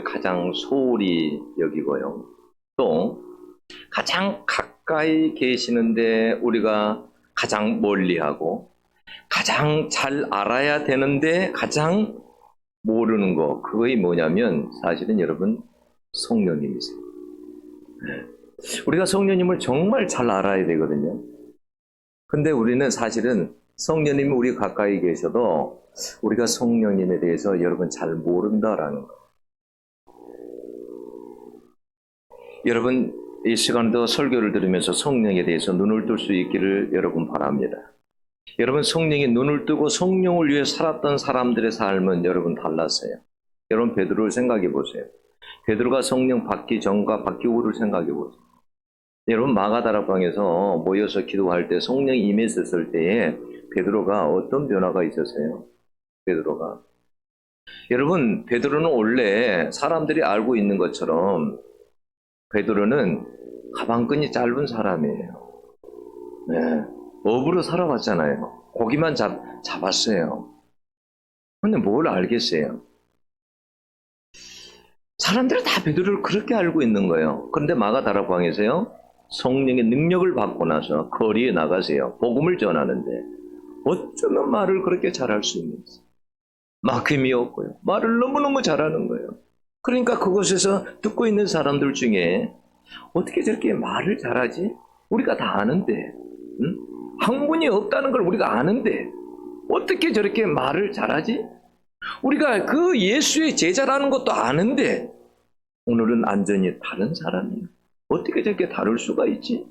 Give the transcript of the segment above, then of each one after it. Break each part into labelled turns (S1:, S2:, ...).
S1: 가장 소홀히 여기고요. 또 가장 가까이 계시는데 우리가 가장 멀리하고 가장 잘 알아야 되는데 가장 모르는 거, 그거이 뭐냐면 사실은 여러분 성령님이세요. 우리가 성령님을 정말 잘 알아야 되거든요. 근데 우리는 사실은 성령님이 우리 가까이 계셔도 우리가 성령님에 대해서 여러분 잘 모른다라는 거. 여러분 이 시간도 설교를 들으면서 성령에 대해서 눈을 뜰 수 있기를 여러분 바랍니다. 여러분 성령이 눈을 뜨고 성령을 위해 살았던 사람들의 삶은 여러분 달랐어요. 여러분 베드로를 생각해 보세요. 베드로가 성령 받기 전과 받기 후를 생각해 보세요. 여러분 마가다락방에서 모여서 기도할 때 성령이 임했었을 때에 베드로가 어떤 변화가 있었어요? 베드로가 여러분 베드로는 원래 사람들이 알고 있는 것처럼 베드로는 가방끈이 짧은 사람이에요. 네, 업으로 살아왔잖아요. 고기만 잡았어요. 근데 뭘 알겠어요? 사람들이 다 베드로를 그렇게 알고 있는 거예요. 그런데 마가다락방에서요 성령의 능력을 받고 나서 거리에 나가세요. 복음을 전하는데 어쩌면 말을 그렇게 잘할 수 있는지. 막힘이 없고요. 말을 너무너무 잘하는 거예요. 그러니까 그곳에서 듣고 있는 사람들 중에 어떻게 저렇게 말을 잘하지? 우리가 다 아는데, 응? 학문이 없다는 걸 우리가 아는데 어떻게 저렇게 말을 잘하지? 우리가 그 예수의 제자라는 것도 아는데 오늘은 완전히 다른 사람이에요. 어떻게 저렇게 다를 수가 있지?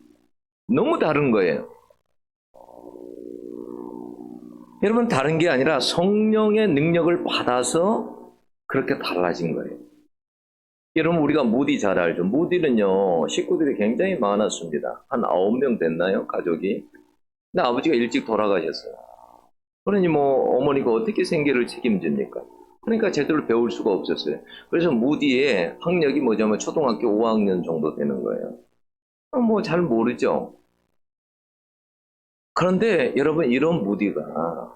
S1: 너무 다른 거예요. 여러분 다른 게 아니라 성령의 능력을 받아서 그렇게 달라진 거예요. 여러분 우리가 무디 잘 알죠? 무디는요 식구들이 굉장히 많았습니다. 한 9명 됐나요? 가족이. 근데 아버지가 일찍 돌아가셨어요. 그러니 뭐 어머니가 어떻게 생계를 책임집니까? 그러니까 제대로 배울 수가 없었어요. 그래서 무디의 학력이 뭐냐면 초등학교 5학년 정도 되는 거예요. 뭐 잘 모르죠. 그런데 여러분 이런 무디가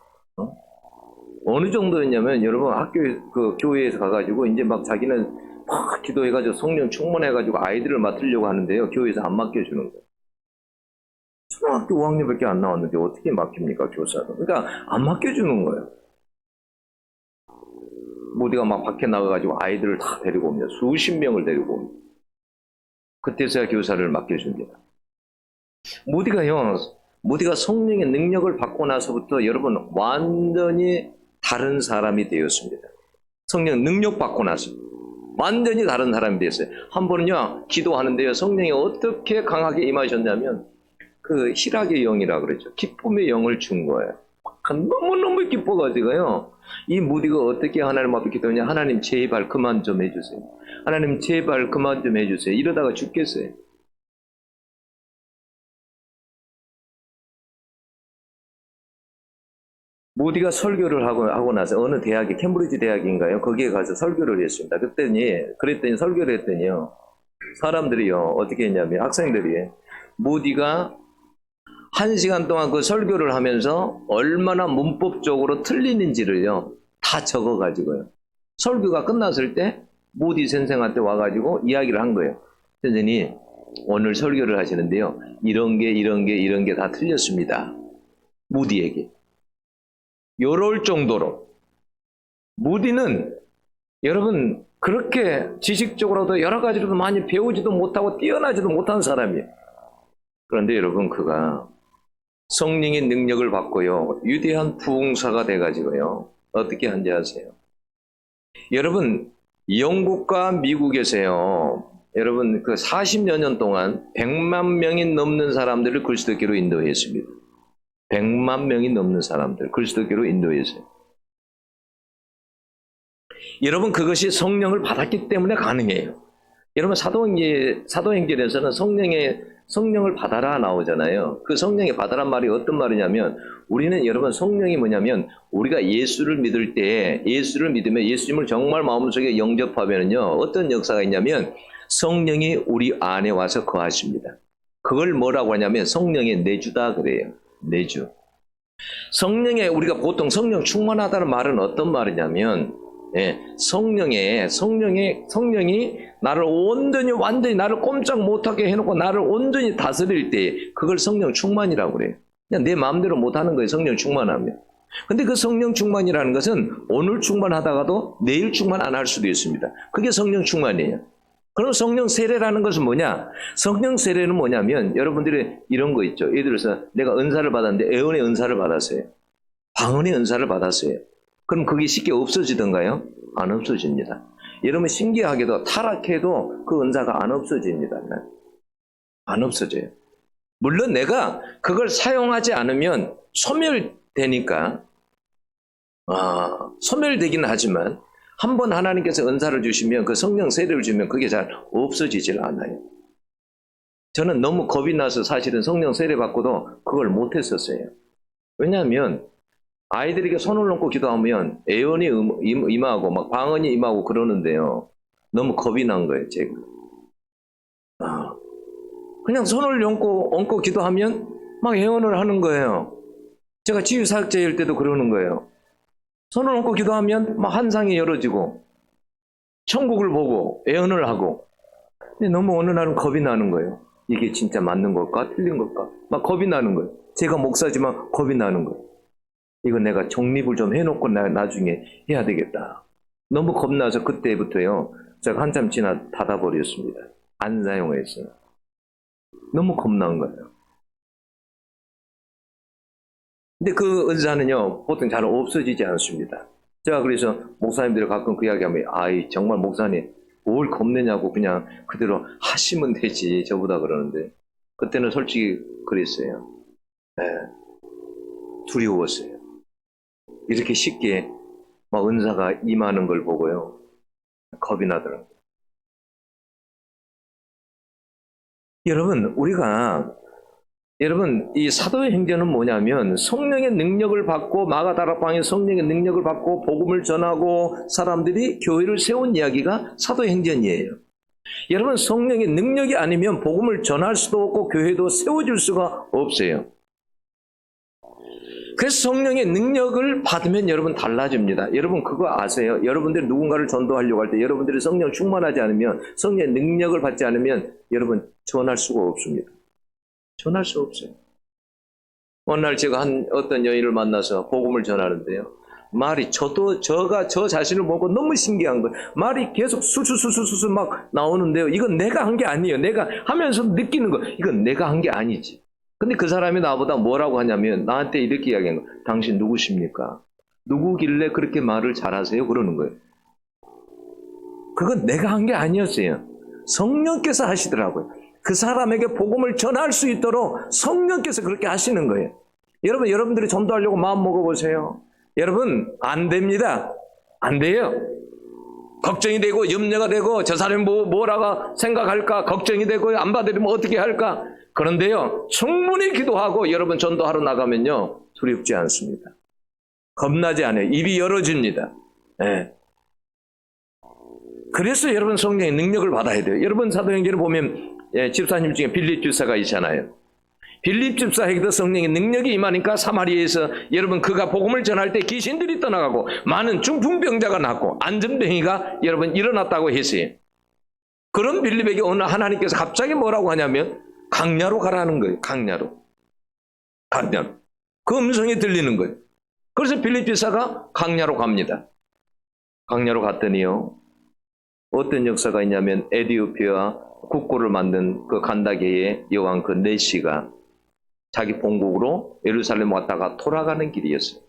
S1: 어느 정도였냐면 여러분 그 교회에서 가가지고 이제 막 자기는 막 기도해가지고 성령 충만해가지고 아이들을 맡으려고 하는데요. 교회에서 안 맡겨주는 거예요. 초등학교 5학년밖에 안 나왔는데 어떻게 맡깁니까 교사를? 그러니까 안 맡겨주는 거예요. 무디가 막 밖에 나가가지고 아이들을 다 데리고 옵니다. 수십 명을 데리고 옵니다. 그때서야 교사를 맡겨줍니다. 무디가 성령의 능력을 받고 나서부터 여러분 완전히 다른 사람이 되었습니다. 성령 능력 받고 나서 완전히 다른 사람이 되었어요. 한 번은요 기도하는데요 성령이 어떻게 강하게 임하셨냐면 그 희락의 영이라 그러죠. 기쁨의 영을 준 거예요. 너무너무 기뻐가지고요 이 무디가 어떻게 하나님 앞에 기도하냐. 하나님 제발 그만 좀 해주세요. 하나님 제발 그만 좀 해주세요. 이러다가 죽겠어요. 무디가 설교를 하고 나서 어느 대학이 캠브리지 대학인가요? 거기에 가서 설교를 했습니다. 그랬더니 설교를 했더니요 사람들이요 어떻게 했냐면 학생들이 무디가 1시간 동안 그 설교를 하면서 얼마나 문법적으로 틀리는지를요 다 적어가지고요 설교가 끝났을 때 무디 선생한테 와가지고 이야기를 한 거예요. 선생님 오늘 설교를 하시는데요 이런 게 다 틀렸습니다. 무디에게. 요럴 정도로 무디는 여러분 그렇게 지식적으로도 여러 가지로도 많이 배우지도 못하고 뛰어나지도 못한 사람이에요. 그런데 여러분 그가 성령의 능력을 받고요 위대한 부흥사가 돼가지고요 어떻게 한지 아세요? 여러분 영국과 미국에서요 여러분 그 40여 년 동안 100만 명이 넘는 사람들을 그리스도교로 인도했습니다. 100만 명이 넘는 사람들 그리스도교로 인도했어요. 여러분 그것이 성령을 받았기 때문에 가능해요. 여러분 사도행전에서는 성령을 받아라 나오잖아요. 그 성령의 받아란 말이 어떤 말이냐면 우리는 여러분 성령이 뭐냐면 우리가 예수를 믿을 때 예수를 믿으면 예수님을 정말 마음속에 영접하면요 어떤 역사가 있냐면 성령이 우리 안에 와서 거하십니다. 그걸 뭐라고 하냐면 성령의 내주다 그래요. 내주. 성령에 우리가 보통 성령 충만하다는 말은 어떤 말이냐면 예, 성령이 나를 완전히 나를 꼼짝 못하게 해놓고 나를 온전히 다스릴 때 그걸 성령 충만이라고 그래요. 그냥 내 마음대로 못하는 거예요. 성령 충만하면. 근데 그 성령 충만이라는 것은 오늘 충만하다가도 내일 충만 안 할 수도 있습니다. 그게 성령 충만이에요. 그럼 성령 세례라는 것은 뭐냐? 성령 세례는 뭐냐면 여러분들이 이런 거 있죠. 예를 들어서 내가 은사를 받았는데 애언의 은사를 받았어요. 방언의 은사를 받았어요. 그럼 그게 쉽게 없어지던가요? 안 없어집니다. 여러분 신기하게도 타락해도 그 은사가 안 없어집니다. 안 없어져요. 물론 내가 그걸 사용하지 않으면 소멸되니까 소멸되기는 하지만 한번 하나님께서 은사를 주시면 그 성령 세례를 주면 그게 잘 없어지질 않아요. 저는 너무 겁이 나서 사실은 성령 세례 받고도 그걸 못했었어요. 왜냐하면 아이들에게 손을 놓고 기도하면 애언이 임하고 막 방언이 임하고 그러는데요. 너무 겁이 난 거예요, 제가. 그냥 손을 얹고 기도하면 막 애언을 하는 거예요. 제가 치유사역자일 때도 그러는 거예요. 손을 얹고 기도하면 막 환상이 열어지고 천국을 보고 애언을 하고. 근데 너무 어느 날은 겁이 나는 거예요. 이게 진짜 맞는 걸까? 틀린 걸까? 막 겁이 나는 거예요. 제가 목사지만 겁이 나는 거예요. 이거 내가 정립을 좀 해놓고 나중에 해야 되겠다. 너무 겁나서 그때부터요. 제가 한참 지나 닫아버렸습니다. 안 사용했어요. 너무 겁난 거예요. 근데 그 은사는요, 보통 잘 없어지지 않습니다. 제가 그래서 목사님들이 가끔 그 이야기하면, 정말 목사님, 뭘 겁내냐고 그냥 그대로 하시면 되지, 저보다 그러는데, 그때는 솔직히 그랬어요. 네, 두려웠어요. 이렇게 쉽게 막 은사가 임하는 걸 보고요, 겁이 나더라고요. 여러분, 이 사도의 행전은 뭐냐면 성령의 능력을 받고 마가다락방에 성령의 능력을 받고 복음을 전하고 사람들이 교회를 세운 이야기가 사도의 행전이에요. 여러분, 성령의 능력이 아니면 복음을 전할 수도 없고 교회도 세워줄 수가 없어요. 그래서 성령의 능력을 받으면 여러분 달라집니다. 여러분 그거 아세요? 여러분들이 누군가를 전도하려고 할 때 여러분들이 성령 충만하지 않으면, 성령의 능력을 받지 않으면 여러분 전할 수가 없습니다. 전할 수 없어요. 어느 날 제가 어떤 여인을 만나서 복음을 전하는데요. 말이 저 자신을 보고 너무 신기한 거예요. 말이 계속 수수수수수 막 나오는데요. 이건 내가 한 게 아니에요. 내가 하면서 느끼는 거. 이건 내가 한 게 아니지. 근데 그 사람이 나보다 뭐라고 하냐면 나한테 이렇게 이야기한 거예요. 당신 누구십니까? 누구길래 그렇게 말을 잘하세요? 그러는 거예요. 그건 내가 한 게 아니었어요. 성령께서 하시더라고요. 그 사람에게 복음을 전할 수 있도록 성령께서 그렇게 하시는 거예요. 여러분들이 전도하려고 마음 먹어보세요. 여러분, 안 됩니다. 안 돼요. 걱정이 되고 염려가 되고 저 사람이 뭐라고 생각할까 걱정이 되고 안 받으면 어떻게 할까. 그런데요, 충분히 기도하고 여러분 전도하러 나가면요 두렵지 않습니다. 겁나지 않아요. 입이 열어집니다. 네. 그래서 여러분 성령의 능력을 받아야 돼요. 여러분 사도행전을 보면 집사님 중에 빌립 집사가 있잖아요. 빌립 집사에게도 성령의 능력이 임하니까 사마리아에서 여러분 그가 복음을 전할 때 귀신들이 떠나가고 많은 중풍병자가 낫고 안전병이가 여러분 일어났다고 했어요. 그런 빌립에게 오늘 하나님께서 갑자기 뭐라고 하냐면 강야로 가라는 거예요. 강야로. 그 음성이 들리는 거예요. 그래서 빌립 집사가 강야로 갑니다. 강야로 갔더니요, 어떤 역사가 있냐면 에티오피아 국고를 만든 그 간다게의 여왕 그 네시가 자기 본국으로 예루살렘 왔다가 돌아가는 길이었어요.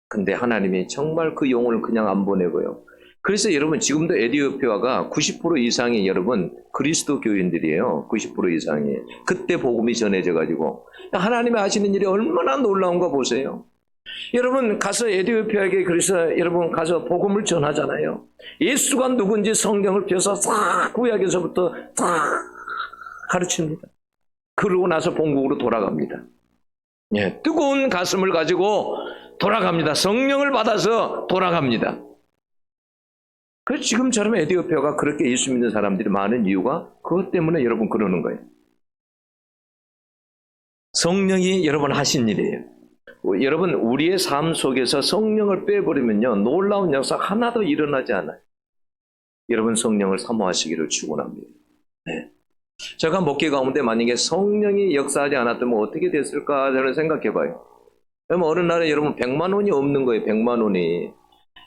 S1: 근데 하나님이 정말 그 영혼을 그냥 안 보내고요. 그래서 여러분 지금도 에티오피아가 90% 이상이 여러분 그리스도 교인들이에요. 90% 이상이. 그때 복음이 전해져 가지고 하나님이 하시는 일이 얼마나 놀라운가 보세요. 여러분 가서 에티오피아에게 그래서 여러분 가서 복음을 전하잖아요. 예수가 누군지 성경을 펴서 싹 구약에서부터 싹 가르칩니다. 그러고 나서 본국으로 돌아갑니다. 예, 뜨거운 가슴을 가지고 돌아갑니다. 성령을 받아서 돌아갑니다. 그래서 지금처럼 에티오피아가 그렇게 예수 믿는 사람들이 많은 이유가 그것 때문에 여러분 그러는 거예요. 성령이 여러분 하신 일이에요. 여러분, 우리의 삶 속에서 성령을 빼버리면요, 놀라운 역사 하나도 일어나지 않아요. 여러분, 성령을 사모하시기를 축원합니다. 네. 제가 목회 가운데 만약에 성령이 역사하지 않았다면 어떻게 됐을까 저는 생각해봐요. 그러면 어느 날에 여러분 100만 원이 없는 거예요. 100만 원이.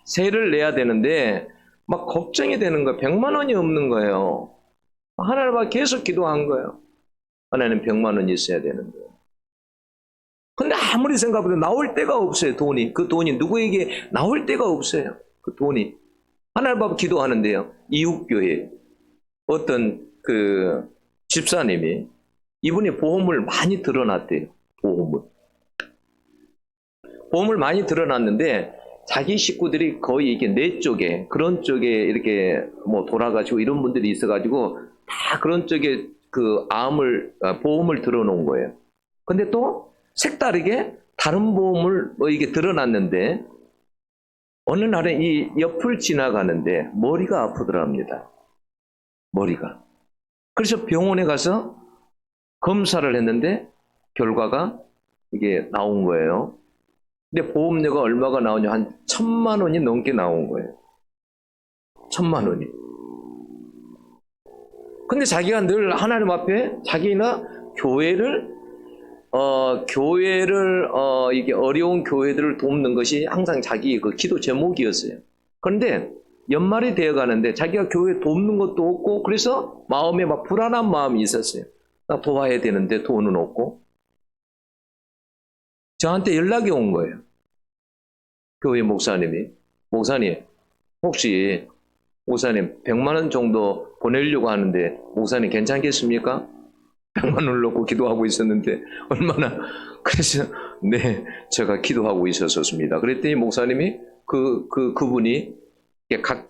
S1: 세를 내야 되는데 막 걱정이 되는 거예요. 100만 원이 없는 거예요. 하나님 앞에 계속 기도한 거예요. 하나님 100만 원이 있어야 되는데. 근데 아무리 생각해도 나올 데가 없어요. 돈이. 그 돈이 누구에게 나올 데가 없어요. 그 돈이. 하나님 앞에 기도하는데요. 이웃교회 어떤 그 집사님이 이분이 보험을 많이 들어놨대요. 보험을 많이 들어놨는데 자기 식구들이 거의 이렇게 내 쪽에 그런 쪽에 이렇게 뭐 돌아가시고 이런 분들이 있어가지고 다 그런 쪽에 그 보험을 들어놓은 거예요. 근데 또 색다르게 다른 보험을 뭐 이게 들어놨는데 어느 날에 이 옆을 지나가는데 머리가 아프더랍니다. 머리가. 그래서 병원에 가서 검사를 했는데 결과가 이게 나온 거예요. 근데 보험료가 얼마가 나오냐? 한 1,000만 원이 넘게 나온 거예요. 1,000만 원이. 근데 자기가 늘 하나님 앞에 자기나 교회를 이게 어려운 교회들을 돕는 것이 항상 자기 그 기도 제목이었어요. 그런데 연말이 되어 가는데 자기가 교회 돕는 것도 없고 그래서 마음에 막 불안한 마음이 있었어요. 나 도와야 되는데 돈은 없고. 저한테 연락이 온 거예요. 교회 목사님이. 목사님, 혹시 목사님 100만 원 정도 보내려고 하는데 목사님 괜찮겠습니까? 100만 원을 놓고 기도하고 있었는데 얼마나. 그래서 네, 제가 기도하고 있었습니다. 그랬더니 목사님이 그분이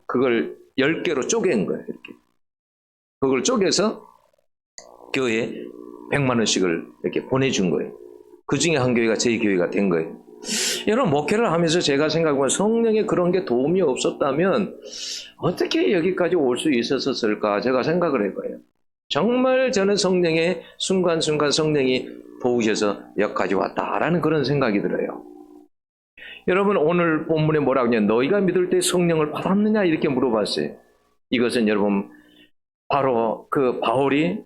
S1: 그걸 10개로 쪼갠 거예요. 이렇게. 그걸 쪼개서 교회에 100만 원씩을 이렇게 보내준 거예요. 그 중에 한 교회가 저희 교회가 된 거예요. 여러분, 목회를 하면서 제가 생각하면 성령의 그런 게 도움이 없었다면 어떻게 여기까지 올 수 있었을까 제가 생각을 해봐요. 정말 저는 성령의 순간순간 성령이 도우셔서 여기까지 왔다라는 그런 생각이 들어요. 여러분, 오늘 본문에 뭐라고 하냐? 너희가 믿을 때 성령을 받았느냐? 이렇게 물어봤어요. 이것은 여러분 바로 그 바울이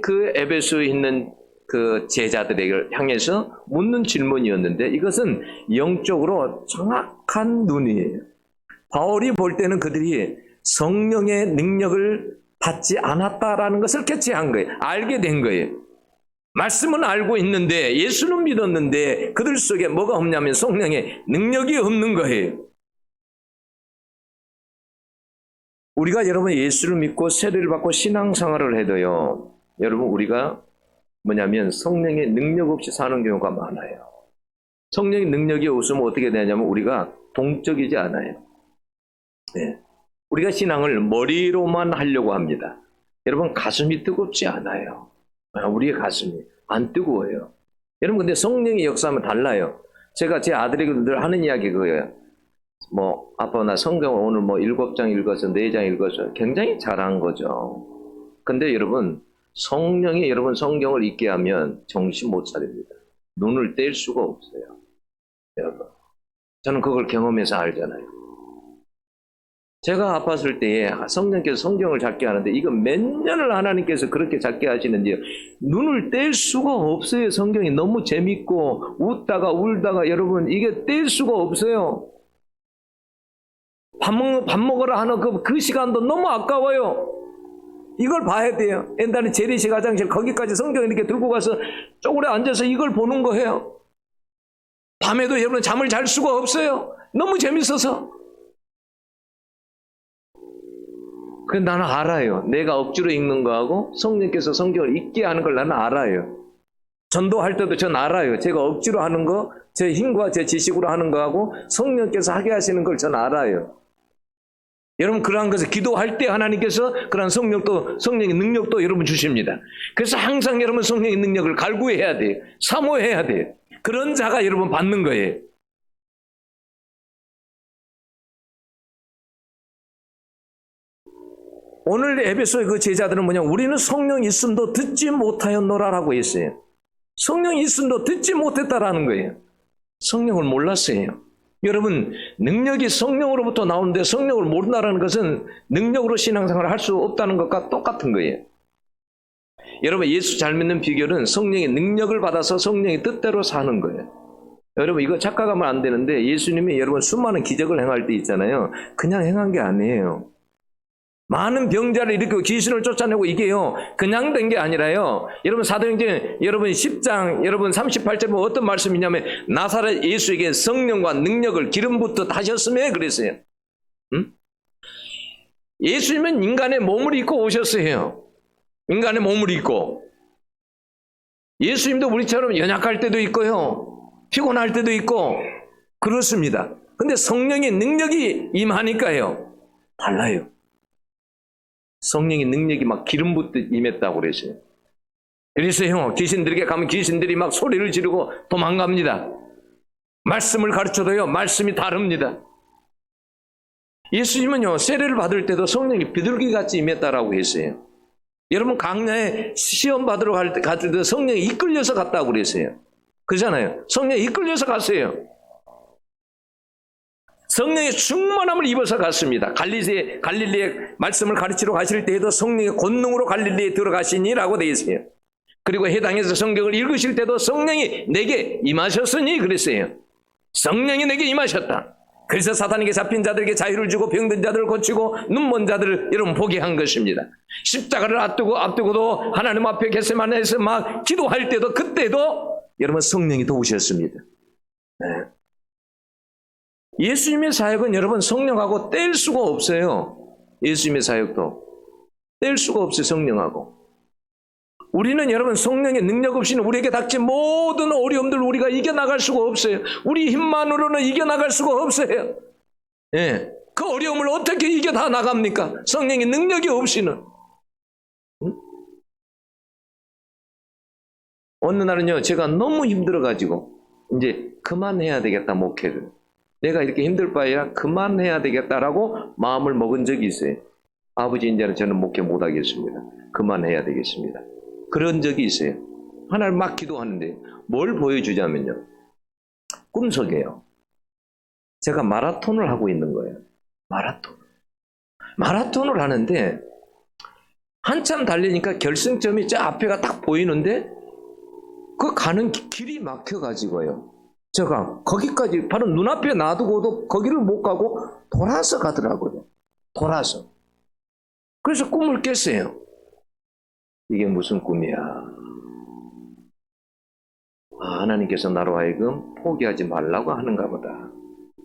S1: 그 에베소에 있는 그 제자들에게 향해서 묻는 질문이었는데 이것은 영적으로 정확한 눈이에요. 바울이 볼 때는 그들이 성령의 능력을 받지 않았다라는 것을 캐치한 거예요. 알게 된 거예요. 말씀은 알고 있는데 예수는 믿었는데 그들 속에 뭐가 없냐면 성령의 능력이 없는 거예요. 우리가 여러분 예수를 믿고 세례를 받고 신앙생활을 해도요, 여러분 우리가 뭐냐면 성령의 능력 없이 사는 경우가 많아요. 성령의 능력이 없으면 어떻게 되냐면 우리가 동적이지 않아요. 네. 우리가 신앙을 머리로만 하려고 합니다. 여러분 가슴이 뜨겁지 않아요. 우리의 가슴이 안 뜨거워요. 여러분 근데 성령의 역사하면 달라요. 제가 제 아들에게 늘 하는 이야기 그거예요. 뭐 아빠 나 성경을 오늘 뭐 7장 읽어서 4장 읽어서 굉장히 잘한 거죠. 근데 여러분 성령이 여러분 성경을 읽게 하면 정신 못 차립니다. 눈을 뗄 수가 없어요. 여러분 저는 그걸 경험해서 알잖아요. 제가 아팠을 때에 성령께서 성경을 작게 하는데 이거 몇 년을 하나님께서 그렇게 작게 하시는지 눈을 뗄 수가 없어요. 성경이 너무 재밌고 웃다가 울다가 여러분 이게 뗄 수가 없어요. 밥 먹으러 하는 그 시간도 너무 아까워요. 이걸 봐야 돼요. 옛날에 재래식 화장실 거기까지 성경을 이렇게 들고 가서 쪼그려 앉아서 이걸 보는 거예요. 밤에도 여러분 잠을 잘 수가 없어요. 너무 재밌어서. 그 나는 알아요. 내가 억지로 읽는 거하고 성령께서 성경을 읽게 하는 걸 나는 알아요. 전도할 때도 전 알아요. 제가 억지로 하는 거, 제 힘과 제 지식으로 하는 거하고 성령께서 하게 하시는 걸 전 알아요. 여러분 그러한 것을 기도할 때 하나님께서 그러한 성령의 능력도 여러분 주십니다. 그래서 항상 여러분 성령의 능력을 갈구해야 돼요. 사모해야 돼요. 그런 자가 여러분 받는 거예요. 오늘 에베소의 그 제자들은 뭐냐? 우리는 성령 있음도 듣지 못하였노라라고 했어요. 성령이 있음도 듣지 못했다라는 거예요. 성령을 몰랐어요. 여러분, 능력이 성령으로부터 나오는데 성령을 모른다는 것은 능력으로 신앙생활을 할 수 없다는 것과 똑같은 거예요. 여러분, 예수 잘 믿는 비결은 성령의 능력을 받아서 성령의 뜻대로 사는 거예요. 여러분, 이거 착각하면 안 되는데, 예수님이 여러분 수많은 기적을 행할 때 있잖아요. 그냥 행한 게 아니에요. 많은 병자를 일으키고 귀신을 쫓아내고 이게요, 그냥 된 게 아니라요. 여러분, 사도행전 여러분 10장 여러분 38절에 보면 어떤 말씀이냐면, 나사렛 예수에게 성령과 능력을 기름부터 다셨음에 그랬어요. 응? 예수님은 인간의 몸을 입고 오셨어요. 인간의 몸을 입고. 예수님도 우리처럼 연약할 때도 있고요, 피곤할 때도 있고 그렇습니다. 근데 성령의 능력이 임하니까요, 달라요. 성령의 능력이 막 기름 붓듯 임했다고 그랬어요. 그래서요, 귀신들에게 가면 귀신들이 막 소리를 지르고 도망갑니다. 말씀을 가르쳐도요, 말씀이 다릅니다. 예수님은요, 세례를 받을 때도 성령이 비둘기같이 임했다라고 했어요. 여러분, 강야에 시험 받으러 갈 때도 성령이 이끌려서 갔다고 그랬어요. 그렇잖아요. 성령이 이끌려서 갔어요. 성령의 충만함을 입어서 갔습니다. 갈릴리에 말씀을 가르치러 가실 때에도 성령의 권능으로 갈릴리에 들어가시니라고 되어 있어요. 그리고 해당에서 성경을 읽으실 때도 성령이 내게 임하셨으니 그랬어요. 성령이 내게 임하셨다. 그래서 사탄에게 잡힌 자들에게 자유를 주고 병든 자들을 고치고 눈먼 자들을 여러분 보게 한 것입니다. 십자가를 앞두고도 하나님 앞에 겟세마네에서 막 기도할 때도, 그때도 여러분 성령이 도우셨습니다. 네. 예수님의 사역은 여러분 성령하고 뗄 수가 없어요. 예수님의 사역도 뗄 수가 없어요. 성령하고. 우리는 여러분 성령의 능력 없이는 우리에게 닥친 모든 어려움들 우리가 이겨나갈 수가 없어요. 우리 힘만으로는 이겨나갈 수가 없어요. 예. 그 어려움을 어떻게 이겨 다 나갑니까? 성령의 능력이 없이는. 응? 어느 날은요, 제가 너무 힘들어가지고 이제 그만해야 되겠다, 목회를. 내가 이렇게 힘들 바에야 그만해야 되겠다라고 마음을 먹은 적이 있어요. 아버지, 이제는 저는 목회 못하겠습니다. 그만해야 되겠습니다. 그런 적이 있어요. 하나님 막 기도하는데 뭘 보여주자면요, 꿈속에요, 제가 마라톤을 하고 있는 거예요. 마라톤을 하는데 한참 달리니까 결승점이 저 앞에가 딱 보이는데 그 가는 길이 막혀가지고요, 제가 거기까지 바로 눈앞에 놔두고도 거기를 못 가고 돌아서 가더라고요. 돌아서. 그래서 꿈을 깼어요. 이게 무슨 꿈이야? 하나님께서 나로 하여금 포기하지 말라고 하는가 보다.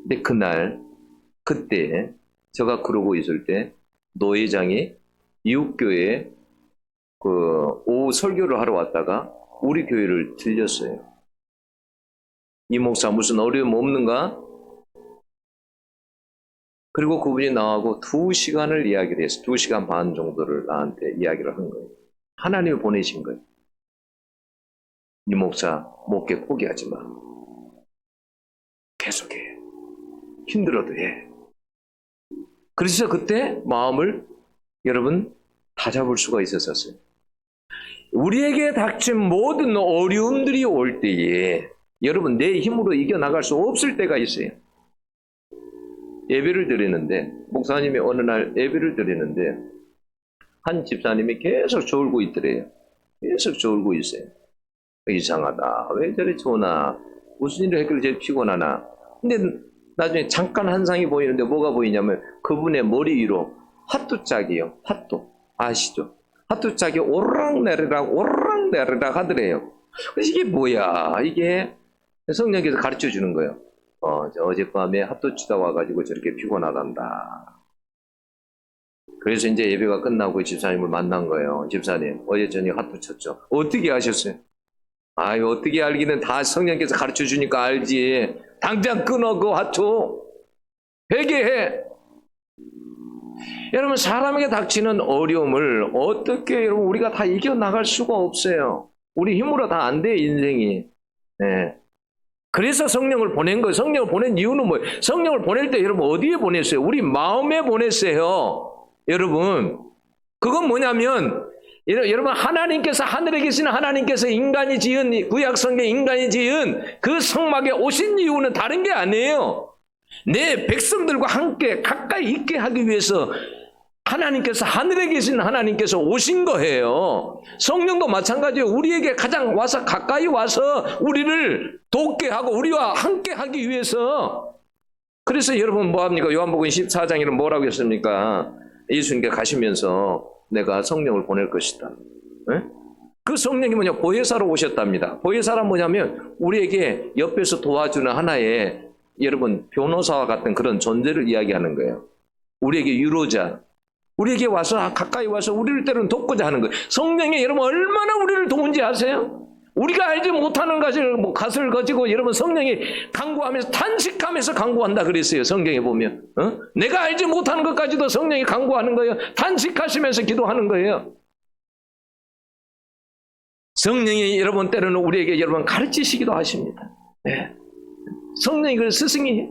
S1: 근데 그때 제가 그러고 있을 때 노회장이 이웃교회에 오후 설교를 하러 왔다가 우리 교회를 들렸어요. 이 목사 무슨 어려움 없는가? 그리고 그분이 나하고 2시간을 이야기를 했어요. 2시간 반 정도를 나한테 이야기를 한 거예요. 하나님이 보내신 거예요. 이 목사 목회 포기하지 마. 계속해. 힘들어도 해. 그래서 그때 마음을 여러분 다잡을 수가 있었어요. 우리에게 닥친 모든 어려움들이 올 때에 여러분 내 힘으로 이겨나갈 수 없을 때가 있어요. 예배를 드리는데, 목사님이 어느 날 예배를 드리는데 한 집사님이 계속 졸고 있더래요. 계속 졸고 있어요. 이상하다. 왜 저리 조나? 무슨 일을 했길래 저리 피곤하나? 근데 나중에 잠깐 한상이 보이는데 뭐가 보이냐면 그분의 머리 위로 핫도짝이요. 핫도. 아시죠? 핫도짝이 오르락내리락 하더래요. 그래서 이게 뭐야? 이게 성령께서 가르쳐 주는 거예요. 어젯밤에 핫도 치다 와가지고 저렇게 피곤하단다. 그래서 이제 예배가 끝나고 집사님을 만난 거예요. 집사님, 어제 저녁 핫도 쳤죠. 어떻게 아셨어요? 아유, 어떻게 알기는 다 성령께서 가르쳐 주니까 알지. 당장 끊어, 그 핫도. 회개해. 여러분, 사람에게 닥치는 어려움을 어떻게 여러분 우리가 다 이겨나갈 수가 없어요. 우리 힘으로 다 안 돼, 인생이. 네. 그래서 성령을 보낸 거예요. 성령을 보낸 이유는 뭐예요? 성령을 보낼 때 여러분 어디에 보냈어요? 우리 마음에 보냈어요. 여러분, 그건 뭐냐면 여러분, 하나님께서, 하늘에 계신 하나님께서 인간이 지은, 구약성경 인간이 지은 그 성막에 오신 이유는 다른 게 아니에요. 내 백성들과 함께 가까이 있게 하기 위해서 하나님께서, 하늘에 계신 하나님께서 오신 거예요. 성령도 마찬가지예요. 우리에게 가장 와서, 가까이 와서 우리를 돕게 하고 우리와 함께 하기 위해서. 그래서 여러분 뭐합니까? 요한복음 14장에는 뭐라고 했습니까? 예수님께 가시면서 내가 성령을 보낼 것이다. 네? 그 성령이 뭐냐? 보혜사로 오셨답니다. 보혜사란 뭐냐면 우리에게 옆에서 도와주는 하나의, 여러분, 변호사와 같은 그런 존재를 이야기하는 거예요. 우리에게 유로자, 우리에게 와서, 가까이 와서 우리를 때로는 돕고자 하는 거예요. 성령이 여러분 얼마나 우리를 도운지 아세요? 우리가 알지 못하는 것을 가지고 여러분 성령이 강구하면서, 탄식하면서 강구한다 그랬어요. 성경에 보면. 내가 알지 못하는 것까지도 성령이 강구하는 거예요. 탄식하시면서 기도하는 거예요. 성령이 여러분 때로는 우리에게 여러분 가르치시기도 하십니다. 네. 성령이 그 스승이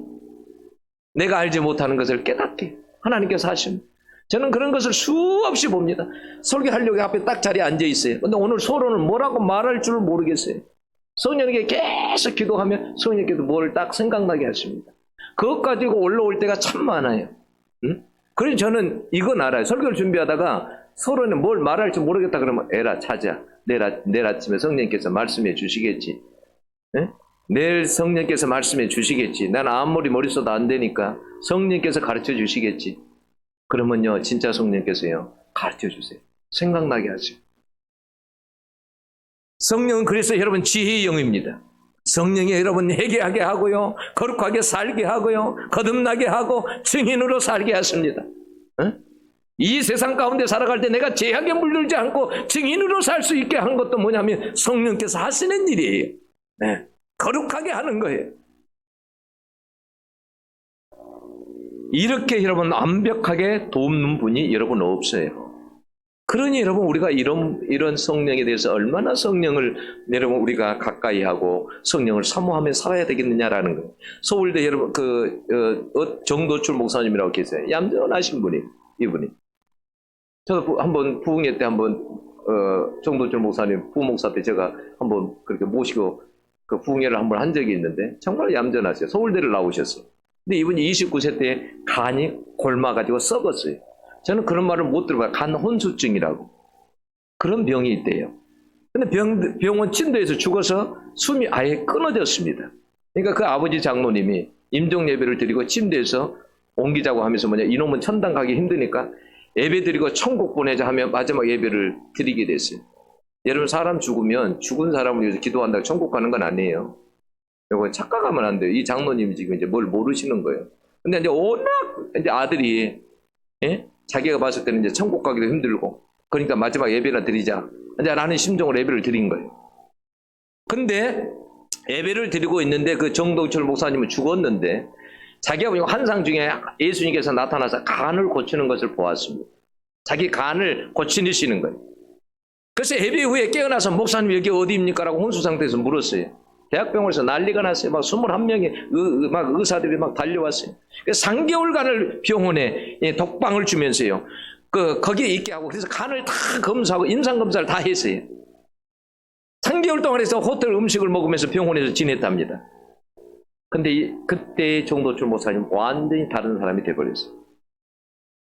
S1: 내가 알지 못하는 것을 깨닫게 하나님께서 하십니다. 저는 그런 것을 수없이 봅니다. 설교하려고 앞에 딱 자리에 앉아 있어요. 근데 오늘 서로는 뭐라고 말할 줄 모르겠어요. 성령에게 계속 기도하면 성령께도 뭘 딱 생각나게 하십니다. 그것 가지고 올라올 때가 참 많아요. 응? 그래서 저는 이건 알아요. 설교를 준비하다가 서로는 뭘 말할 줄 모르겠다 그러면 에라 찾아. 내일 아침에 성령께서 말씀해 주시겠지. 네? 내일 성령께서 말씀해 주시겠지. 난 아무리 머리 써도 안 되니까 성령께서 가르쳐 주시겠지. 그러면요, 진짜 성령께서요, 가르쳐 주세요. 생각나게 하세요. 성령은 그래서 여러분 지혜의 영입니다. 성령이 여러분 회개하게 하고요, 거룩하게 살게 하고요, 거듭나게 하고 증인으로 살게 하십니다. 이 세상 가운데 살아갈 때 내가 죄악에 물들지 않고 증인으로 살 수 있게 한 것도 뭐냐면 성령께서 하시는 일이에요. 네. 거룩하게 하는 거예요. 이렇게 여러분 완벽하게 돕는 분이 여러분 없어요. 그러니 여러분 우리가 이런 성령에 대해서 얼마나 성령을 여러분 우리가 가까이 하고 성령을 사모하며 살아야 되겠느냐라는 거예요. 서울대 여러분 정도출 목사님이라고 계세요. 얌전하신 분이 이분이. 저도 한번 부흥회 때 정도출 목사님 부목사 때 제가 한번 그렇게 모시고 그 부흥회를 한번 한 적이 있는데 정말 얌전하세요. 서울대를 나오셨어요. 근데 이분이 29세 때 간이 골마가지고 썩었어요. 저는 그런 말을 못 들어봐요. 간 혼수증이라고. 그런 병이 있대요. 근데 병원 침대에서 죽어서 숨이 아예 끊어졌습니다. 그러니까 그 아버지 장로님이 임종 예배를 드리고 침대에서 옮기자고 하면서 이놈은 천당 가기 힘드니까 예배 드리고 천국 보내자 하며 마지막 예배를 드리게 됐어요. 여러분 사람 죽으면 죽은 사람을 위해서 기도한다고 천국 가는 건 아니에요. 이거 착각하면 안 돼요. 이 장로님이 지금 이제 뭘 모르시는 거예요. 근데 이제 워낙 이제 아들이 자기가 봤을 때는 이제 천국 가기도 힘들고 그러니까 마지막 예배나 드리자. 이제 라는 심정으로 예배를 드린 거예요. 근데 예배를 드리고 있는데 그 정동철 목사님은 죽었는데 자기가 보니까 환상 중에 예수님께서 나타나서 간을 고치는 것을 보았습니다. 자기 간을 고치시는 거예요. 그래서 예배 후에 깨어나서 목사님 여기 어디입니까? 라고 혼수 상태에서 물었어요. 대학병원에서 난리가 났어요. 막 21명의 막 의사들이 막 달려왔어요. 3개월간을 병원에 독방을 주면서요. 거기에 있게 하고 그래서 간을 다 검사하고 임상검사를 다 했어요. 3개월 동안 해서 호텔 음식을 먹으면서 병원에서 지냈답니다. 근데 그때 정도출 목사님 완전히 다른 사람이 돼버렸어요.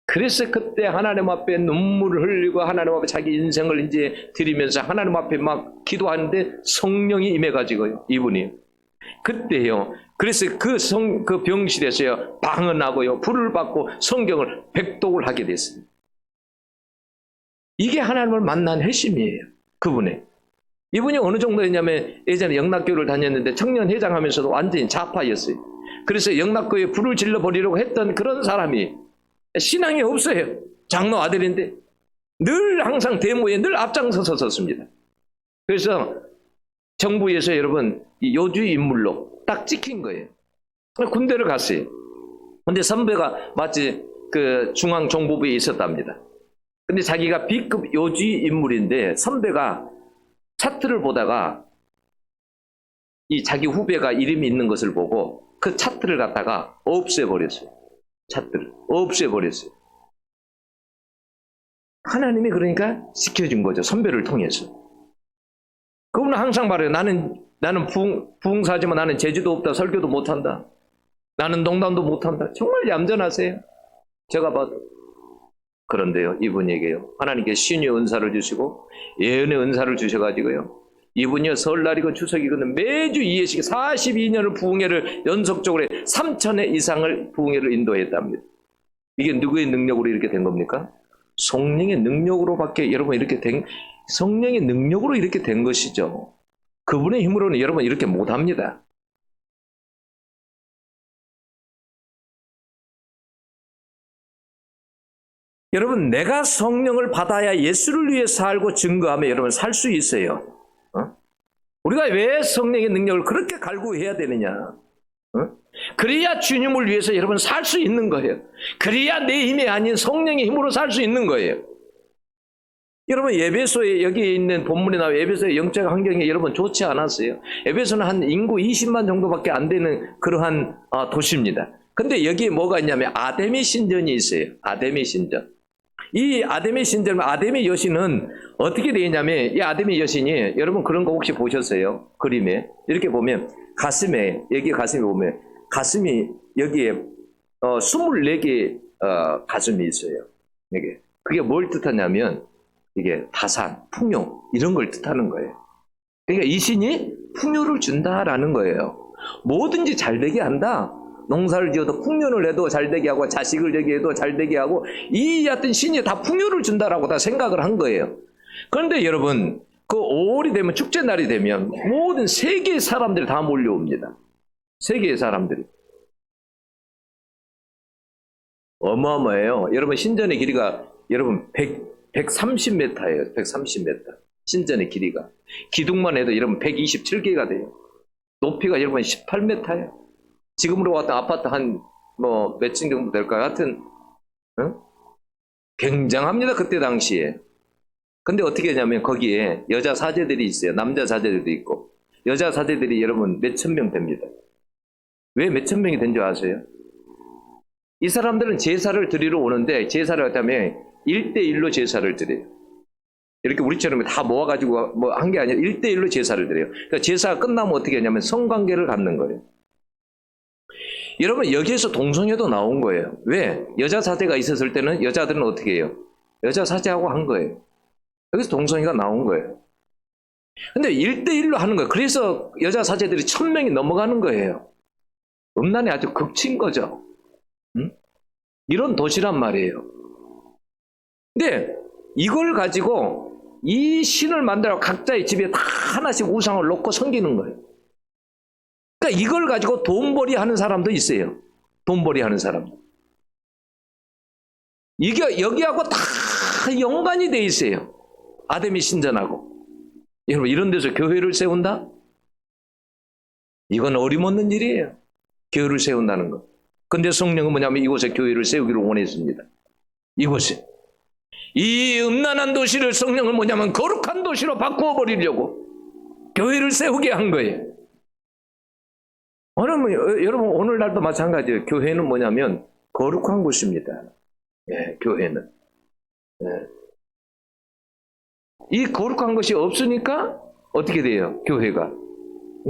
S1: 그래서 그때 하나님 앞에 눈물을 흘리고 하나님 앞에 자기 인생을 이제 드리면서 하나님 앞에 막 기도하는데 성령이 임해가지고요. 이분이. 그때요. 그래서 그 병실에서요. 방언하고요. 불을 받고 성경을 백독을 하게 됐습니다. 이게 하나님을 만난 핵심이에요. 그분의. 이분이 어느 정도였냐면 예전에 영락교를 다녔는데 청년회장 하면서도 완전히 좌파였어요. 그래서 영락교에 불을 질러버리려고 했던 그런 사람이 신앙이 없어요. 장로 아들인데 늘 항상 데모에 늘 앞장서서 섰습니다. 그래서 정부에서 여러분 이 요주의 인물로 딱 찍힌 거예요. 군대를 갔어요. 근데 선배가 마치 그 중앙정보부에 있었답니다. 근데 자기가 B급 요주의 인물인데 선배가 차트를 보다가 이 자기 후배가 이름이 있는 것을 보고 그 차트를 갖다가 없애버렸어요. 차트를 없애버렸어요. 하나님이 그러니까 시켜준 거죠. 선배를 통해서. 그분은 항상 말해요. 나는 부흥사지만 나는 재주도 없다. 설교도 못한다. 나는 농담도 못한다. 정말 얌전하세요. 제가 봐도. 그런데요, 이분에게요, 하나님께 신의 은사를 주시고 예언의 은사를 주셔가지고요, 이분이요, 설날이고 추석이거든 매주 2회씩 42년을 부흥회를 연속적으로 3,000회 이상을 부흥회를 인도했답니다. 이게 누구의 능력으로 이렇게 된 겁니까? 성령의 능력으로밖에, 여러분, 이렇게 된, 성령의 능력으로 이렇게 된 것이죠. 그분의 힘으로는 여러분 이렇게 못합니다. 여러분, 내가 성령을 받아야 예수를 위해 살고 증거하며 여러분 살 수 있어요. 우리가 왜 성령의 능력을 그렇게 갈구해야 되느냐? 그래야 주님을 위해서 여러분 살 수 있는 거예요. 그래야 내 힘이 아닌 성령의 힘으로 살 수 있는 거예요. 여러분, 에베소에 여기 있는 본문에 나와 에베소의 영적 환경이 여러분 좋지 않았어요. 에베소는 한 인구 20만 정도밖에 안 되는 그러한 도시입니다. 근데 여기에 뭐가 있냐면 아데미 신전이 있어요. 아데미 신전. 이 아데미 신전, 아데미 여신은 어떻게 되냐면, 이 아데미 여신이, 여러분 그런 거 혹시 보셨어요? 그림에 이렇게 보면 가슴에, 여기 가슴에 보면 가슴이 여기에 24개 가슴이 있어요. 이게 그게 뭘 뜻하냐면 이게 다산, 풍요 이런 걸 뜻하는 거예요. 그러니까 이 신이 풍요를 준다라는 거예요. 뭐든지 잘 되게 한다. 농사를 지어도 풍년을 해도 잘 되게 하고, 자식을 되게 해도 잘 되게 하고, 이 같은 신이 다 풍요를 준다라고 다 생각을 한 거예요. 그런데 여러분, 그 5월이 되면, 축제날이 되면 모든 세계의 사람들이 다 몰려옵니다. 세계의 사람들이. 어마어마해요. 여러분, 신전의 길이가 여러분 130m예요. 130m. 신전의 길이가. 기둥만 해도 여러분 127개가 돼요. 높이가 여러분 18m예요. 지금으로 왔던 아파트 한 몇 층 정도 될까요? 하여튼 굉장합니다. 그때 당시에. 근데 어떻게 하냐면 거기에 여자 사제들이 있어요. 남자 사제들도 있고. 여자 사제들이 여러분 몇천 명 됩니다. 왜 몇천 명이 된 줄 아세요? 이 사람들은 제사를 드리러 오는데, 제사를 하다면 1대1로 제사를 드려요. 이렇게 우리처럼 다 모아가지고 한 게 아니라 1대1로 제사를 드려요. 그러니까 제사가 끝나면 어떻게 하냐면 성관계를 갖는 거예요. 여러분, 여기에서 동성애도 나온 거예요. 왜? 여자 사제가 있었을 때는 여자들은 어떻게 해요? 여자 사제하고 한 거예요. 여기서 동성애가 나온 거예요. 근데 1대1로 하는 거예요. 그래서 여자 사제들이 1000명이 넘어가는 거예요. 음란이 아주 극치인 거죠. 이런 도시란 말이에요. 근데 이걸 가지고 이 신을 만들어 각자의 집에 다 하나씩 우상을 놓고 섬기는 거예요. 그러니까 이걸 가지고 돈벌이 하는 사람도 있어요. 돈벌이 하는 사람. 이게 여기하고 다 연관이 돼 있어요. 아데미 신전하고. 여러분, 이런 데서 교회를 세운다? 이건 어림없는 일이에요. 교회를 세운다는 것. 근데 성령은 뭐냐면 이곳에 교회를 세우기를 원했습니다. 이곳에. 이 음란한 도시를 성령은 뭐냐면 거룩한 도시로 바꾸어 버리려고 교회를 세우게 한 거예요. 여러분, 오늘날도 마찬가지예요. 교회는 뭐냐면 거룩한 곳입니다. 예, 교회는. 예. 이 거룩한 것이 없으니까 어떻게 돼요? 교회가.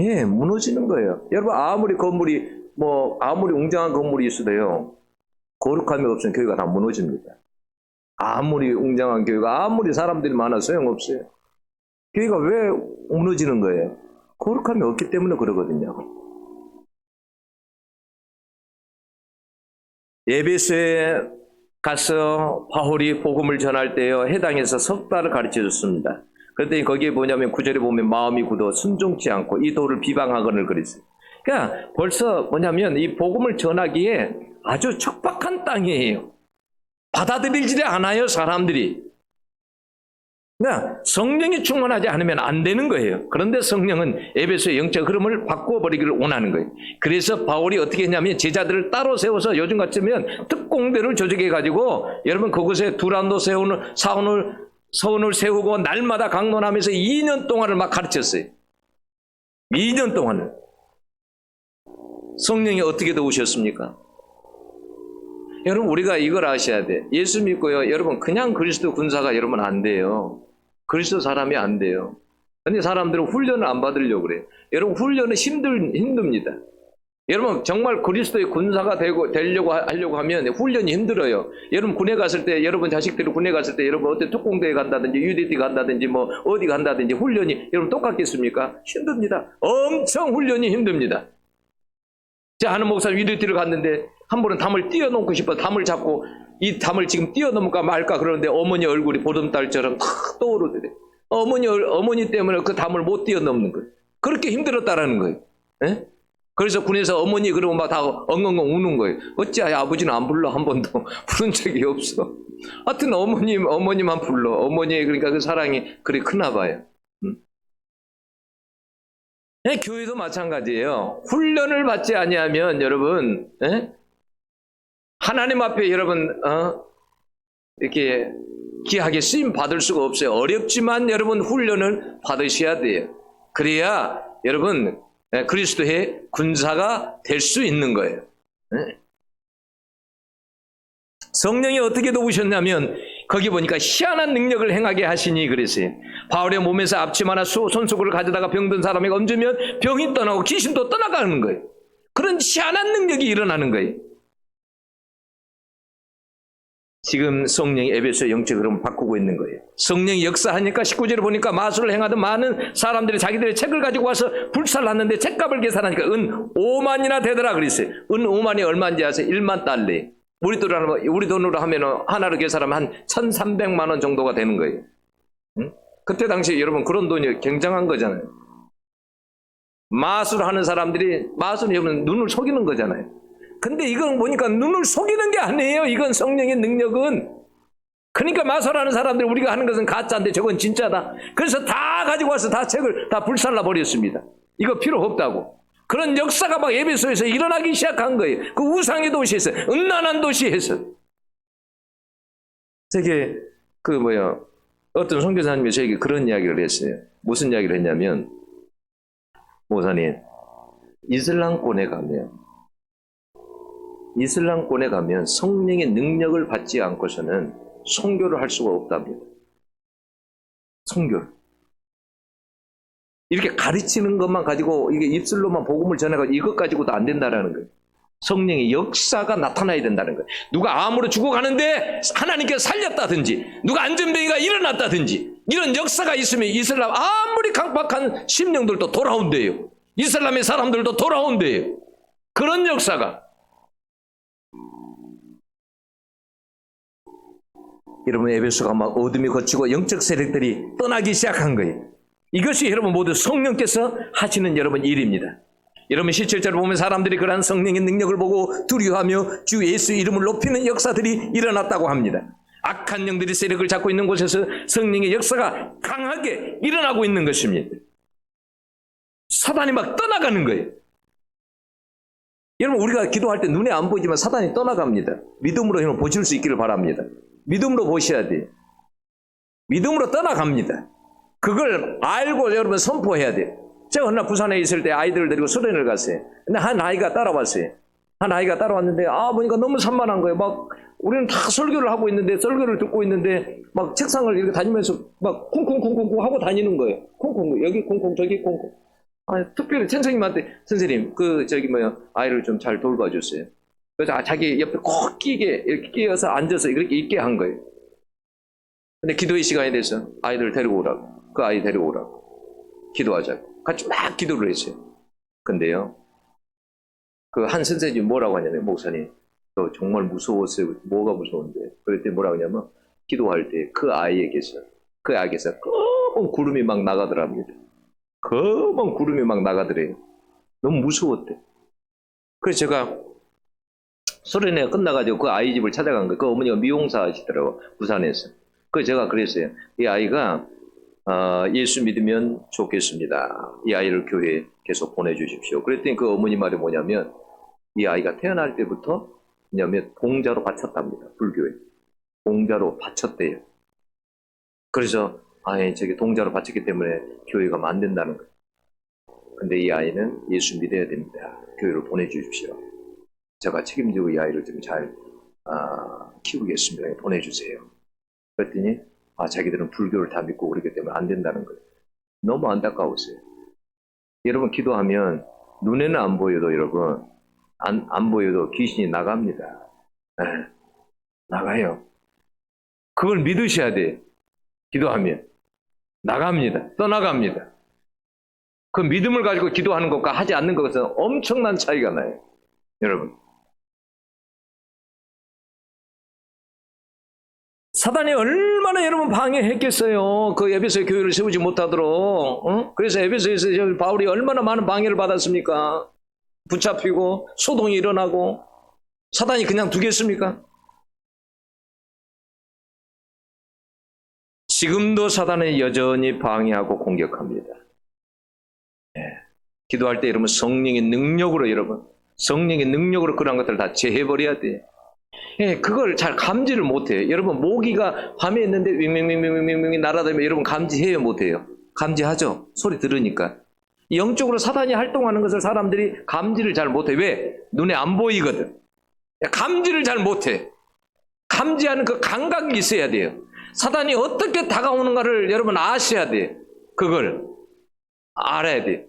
S1: 예, 무너지는 거예요. 여러분, 아무리 건물이 아무리 웅장한 건물이 있어도요, 거룩함이 없으면 교회가 다 무너집니다. 아무리 웅장한 교회가, 아무리 사람들이 많아서 소용없어요. 교회가 왜 무너지는 거예요? 거룩함이 없기 때문에 그러거든요. 에베소에 가서 바울이 복음을 전할 때요, 해당에서 석 달을 가르쳐 줬습니다. 그랬더니 거기에 뭐냐면 9절에 보면 마음이 굳어 순종치 않고 이 도를 비방하거늘 그랬어요. 그러니까 벌써 뭐냐면 이 복음을 전하기에 아주 척박한 땅이에요. 받아들이지 않아요, 사람들이. 그러니까 성령이 충만하지 않으면 안 되는 거예요. 그런데 성령은 에베소의 영적 흐름을 바꿔버리기를 원하는 거예요. 그래서 바울이 어떻게 했냐면 제자들을 따로 세워서 요즘 같으면 특공대를 조직해가지고 여러분 그곳에 두란도 사원을 세우고 날마다 강론하면서 2년 동안을 막 가르쳤어요. 2년 동안을. 성령이 어떻게 도우셨습니까? 여러분 우리가 이걸 아셔야 돼. 예수 믿고요. 여러분 그냥 그리스도 군사가 여러분 안 돼요. 그리스도 사람이 안 돼요. 근데 사람들은 훈련을 안 받으려고 그래요. 여러분 훈련은 힘듭니다. 여러분 정말 그리스도의 군사가 하려고 하면 훈련이 힘들어요. 여러분 군에 갔을 때 여러분 자식들이 군에 갔을 때 여러분 어때 특공대에 간다든지 UDT 간다든지 뭐 어디 간다든지 훈련이 여러분 똑같겠습니까? 힘듭니다. 엄청 훈련이 힘듭니다. 제가 아는 목사 UDT를 갔는데 한 번은 담을 뛰어넘고 싶어 담을 잡고 이 담을 지금 뛰어넘을까 말까 그러는데 어머니 얼굴이 보름달처럼 탁 떠오르더래. 어머니 때문에 그 담을 못 뛰어넘는 거예요. 그렇게 힘들었다라는 거예요. 에? 그래서 군에서 어머니 그러고 막 다 엉엉엉 우는 거예요. 어찌하여 아버지는 안 불러 한 번도 부른 적이 없어. 하여튼 어머니만 불러. 어머니의 그러니까 그 사랑이 그리 크나 봐요. 교회도 마찬가지예요. 훈련을 받지 아니하면 여러분 하나님 앞에 여러분 이렇게 귀하게 쓰임 받을 수가 없어요. 어렵지만 여러분 훈련을 받으셔야 돼요. 그래야 여러분 그리스도의 군사가 될 수 있는 거예요. 성령이 어떻게 도우셨냐면 거기 보니까 희한한 능력을 행하게 하시니 그랬어요. 바울의 몸에서 앞치 하나 손수건을 가져다가 병든 사람에게 얹으면 병이 떠나고 귀신도 떠나가는 거예요. 그런 희한한 능력이 일어나는 거예요. 지금 성령이 에베소 영적 흐름을 바꾸고 있는 거예요. 성령이 역사하니까 19절에 보니까 마술을 행하던 많은 사람들이 자기들의 책을 가지고 와서 불살랐는데 책값을 계산하니까 은 5만이나 되더라 그랬어요. 은 5만이 얼마인지 아세요? 1만 달러. 우리 돈으로 하면 하나로 계산하면 한 1,300만 원 정도가 되는 거예요. 응? 그때 당시에 여러분 그런 돈이 굉장한 거잖아요. 마술하는 사람들이 마술이 여러분 눈을 속이는 거잖아요. 근데 이건 보니까 눈을 속이는 게 아니에요. 이건 성령의 능력은. 그러니까 마술하는 사람들 우리가 하는 것은 가짜인데 저건 진짜다. 그래서 다 가지고 와서 다 책을 다 불살라 버렸습니다. 이거 필요 없다고. 그런 역사가 막 에베소에서 일어나기 시작한 거예요. 그 우상의 도시에서, 음란한 도시에서. 저게 어떤 선교사님이 저에게 그런 이야기를 했어요. 무슨 이야기를 했냐면, 목사님, 이슬람권에 가면 성령의 능력을 받지 않고서는 선교를 할 수가 없답니다. 선교를. 이렇게 가르치는 것만 가지고 이게 입술로만 복음을 전해가지고 이것 가지고도 안 된다라는 거예요. 성령의 역사가 나타나야 된다는 거예요. 누가 암으로 죽어가는데 하나님께서 살렸다든지 누가 안전병이가 일어났다든지 이런 역사가 있으면 이슬람 아무리 강박한 심령들도 돌아온대요. 이슬람의 사람들도 돌아온대요. 그런 역사가. 여러분 에베소가 막 어둠이 걷히고 영적 세력들이 떠나기 시작한 거예요. 이것이 여러분 모두 성령께서 하시는 여러분 일입니다. 여러분 17절을 보면 사람들이 그러한 성령의 능력을 보고 두려워하며 주 예수 이름을 높이는 역사들이 일어났다고 합니다. 악한 영들이 세력을 잡고 있는 곳에서 성령의 역사가 강하게 일어나고 있는 것입니다. 사단이 막 떠나가는 거예요. 여러분 우리가 기도할 때 눈에 안 보이지만 사단이 떠나갑니다. 믿음으로 여러분 보실 수 있기를 바랍니다. 믿음으로 보셔야 돼요. 믿음으로 떠나갑니다. 그걸 알고 여러분 선포해야 돼요. 제가 어느 날 부산에 있을 때 아이들을 데리고 수련을 갔어요. 근데 한 아이가 따라왔어요. 한 아이가 따라왔는데 보니까 너무 산만한 거예요. 막 우리는 다 설교를 하고 있는데 설교를 듣고 있는데 막 책상을 이렇게 다니면서 막 쿵쿵쿵쿵쿵 하고 다니는 거예요. 쿵쿵 여기 쿵쿵 저기 쿵쿵. 특별히 선생님한테 선생님 아이를 좀 잘 돌봐주세요. 그래서 자기 옆에 꼭 이렇게 끼어서 앉아서 이렇게 있게 한 거예요. 근데 기도의 시간이 돼서 아이들 데리고 오라고. 그 아이 데리고 오라고. 기도하자고. 같이 막 기도를 했어요. 근데요. 그 한 선생님이 뭐라고 하냐면 목사님 저 정말 무서웠어요. 뭐가 무서운데. 그랬더니 뭐라고 하냐면 기도할 때 그 아이에게서 검은 구름이 막 나가더랍니다. 검은 구름이 막 나가더래요. 너무 무서웠대. 그래서 제가 수련회가 끝나가지고 그 아이 집을 찾아간 거예요. 그 어머니가 미용사 하시더라고. 부산에서. 그래서 제가 그랬어요. 이 아이가 예수 믿으면 좋겠습니다. 이 아이를 교회에 계속 보내주십시오. 그랬더니 그 어머니 말이 뭐냐면 이 아이가 태어날 때부터 공자로 바쳤답니다. 불교에. 공자로 바쳤대요. 그래서 저기 동자로 바쳤기 때문에 교회가 안 된다는 거예요. 근데 이 아이는 예수 믿어야 됩니다. 교회로 보내주십시오. 제가 책임지고 이 아이를 좀 잘 키우겠습니다. 보내주세요. 그랬더니 자기들은 불교를 다 믿고 그러기 때문에 안 된다는 거예요. 너무 안타까웠어요. 여러분 기도하면 눈에는 안 보여도 여러분 안 보여도 귀신이 나갑니다. 네, 나가요. 그걸 믿으셔야 돼요. 기도하면 나갑니다. 떠나갑니다. 그 믿음을 가지고 기도하는 것과 하지 않는 것은 엄청난 차이가 나요. 여러분. 사단이 얼마나 여러분 방해했겠어요. 그 에베소 교회를 세우지 못하도록. 그래서 에베소에서 바울이 얼마나 많은 방해를 받았습니까? 붙잡히고 소동이 일어나고 사단이 그냥 두겠습니까? 지금도 사단은 여전히 방해하고 공격합니다. 기도할 때 여러분 성령의 능력으로 성령의 능력으로 그런 것들을 다 제해버려야 돼요. 그걸 잘 감지를 못해요. 여러분 모기가 밤에 있는데 윙윙윙윙윙윙 날아다니면 여러분 감지해요 못해요? 감지하죠. 소리 들으니까. 영적으로 사단이 활동하는 것을 사람들이 감지를 잘 못해. 왜? 눈에 안 보이거든. 감지를 잘 못해. 감지하는 그 감각이 있어야 돼요. 사단이 어떻게 다가오는가를 여러분 아셔야 돼요. 그걸 알아야 돼요.